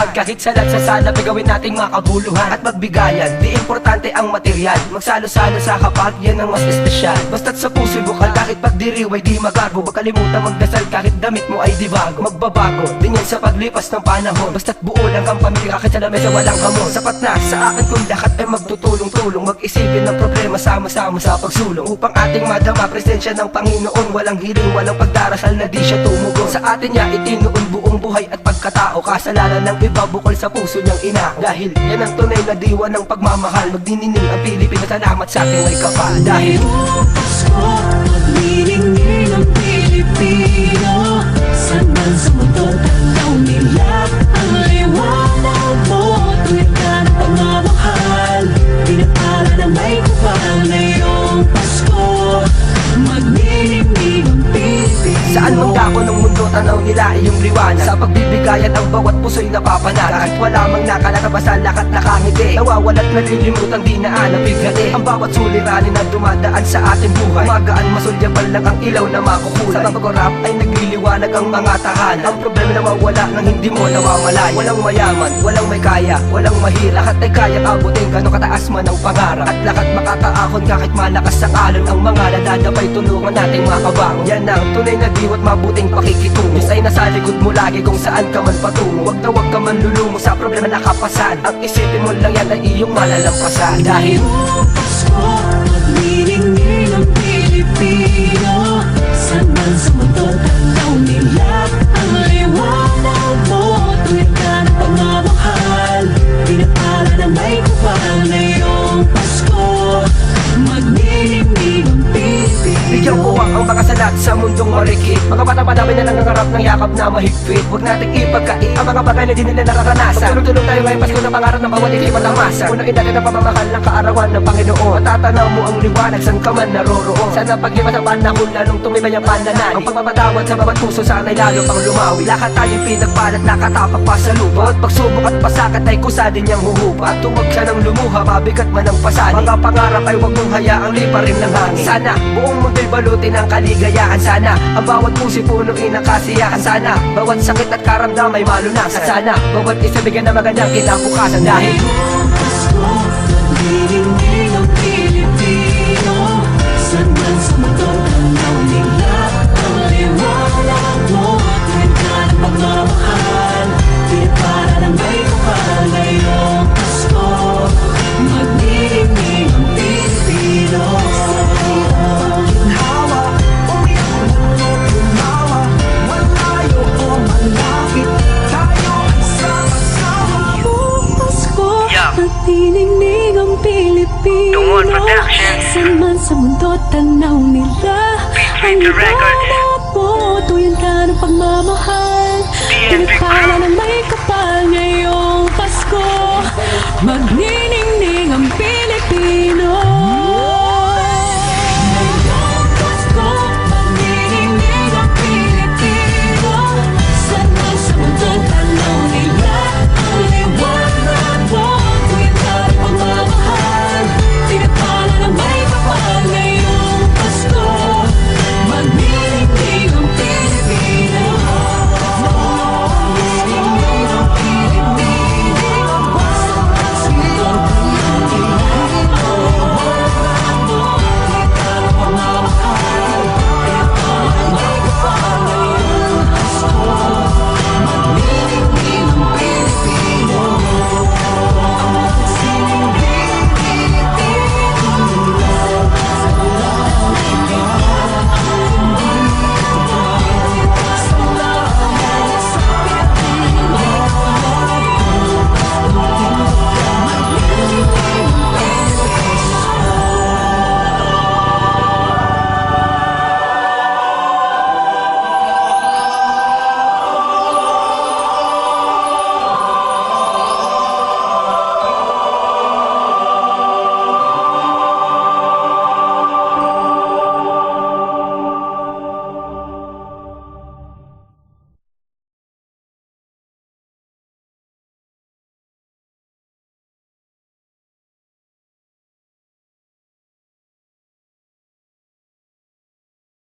Magkahit salat sa salap ay gawin nating makabuluhan at magbigayan. Di importante ang material, magsalo-salo sa kapag yan ang mas espesyal. Basta't sa puso'y bukal, kahit pagdiriw ay di magago. Huwag kalimutan magdasal kahit damit mo ay di bago. Magbabago, din yan sa paglipas ng panahon. Basta't buo lang ang pamilya kahit sa lamesa walang hamon. Sapat na sa akin kung lahat ay magtutulong-tulong. Mag-isipin ng problema sama-sama sa pagsulong, upang ating madama presensya ng Panginoon. Walang hiling, walang pagdarasal na di siya tumugon. Sa atin niya itinuon buong buhay at pagkatao. Kasalanan ng iba bukol sa puso niyang ina. Dahil yan ang tunay na diwa ng pagmamahal. Magdinining ang Pilipinas, salamat sa ating may kapal. Dahil Pasko, magniningning ang Pilipino. Saan man sa mundo, tanaw nila ang liwanag mo. Tuwid ka ng pagmamahal, pinapala na may kupal. Ngayong Pasko, magniningning ang Pilipino. saan mang dako ng mundo, tanaw nila iyong liwanag. Sa pagbibigayan ang bawat puso'y napapanag. Kahit wala mang nakalatabasan, lakat nakangiti. Nawawala't nalilimutan, di na nabigati. Ang bawat suliranin na dumadaan sa ating buhay. Magaan, masulyabal lang ang ilaw na makukulay. Sa pagkurap ay nagliliwanag ang mga tahanan. Ang problema nawawala nang hindi mo nawamalay. Walang mayaman, walang may kaya, walang mahirap. Lahat ay kayang abutin, gano'ng kataas man ang pangarap. At lahat makakaahon kahit malakas ang alon. Ang mga ladadabay, tulungan nating makabangon. Yan ang tunay na diwa't mabuting pakikitungo. Diyos ay nasa likod mo lagi kung saan ka man patungo. Huwag na huwag ka man lulungo sa problema na kapasan. Ang isipin mo lang yan ay iyong malalampasan. Dahil Pasko, magniningning ang Pilipino. Saan man sa mundo, tanaw nila ang liwanag mo. Tuwid ka ng pagmamahal, pinapala na may kupal. Ngayong Pasko, magniningning ang Pilipino. bigyan ko ang makasalat sa mundong marikit. Mga bata pa namin na nangangarap ng yakap na mahigpit. Huwag nating ipagkait ang mga bagay na di nila nararanasan. Magtulong-tulong tayo ngayong Pasko na pangarap ng bawat hindi patamasa. Punuin natin ang pamamahal ng kaarawan ng Panginoon. Matatanaw mo ang liwanag saan ka man naroroon. Sana paglipas ang panahon lalong tumibay ang pananalig. Ang pagpapatawad sa bawat puso sana'y lalo pang lumawi. Lahat tayong pinagbalat, nakatapak pa sa lupa. At pagsubok at pasakit ay kusa din niyang huhupa. At tuwag siya ng lumuha, mabigat man ang pasani. Mga pangarap ay huwag mong hayaang liparin ng hangin. Sana buong mundo'y balutin ng kaligayahan. Sana ang bawat puso'y punuin ng kasiyahan. Sana bawat sakit at karamdam ay malunasan. Sana bawat isa bigyan ng magandang kinabukasan. Dahil Pasko, magniningning ang Pilipino. Saan man sa mundo, tanaw nila ang liwanag mo. Tuwid ka ng pagmamahal, pinapala na may kupal. Ngayong Pasko, magniningning ang Pilipino. hawa, umiyak ang mundo, tumawa. Malayo o malapit, tayo ay sama-sama. Ngayong Pasko, Yeah. magniningning ang Pilipino. Tungod Productions. Saan man sa mundo, tanaw nila Featuring the records. mo. Tuyan ka ng pagmamahal, DNB pinapala Crew. na may kapal. Ngayong Pasko, magniningning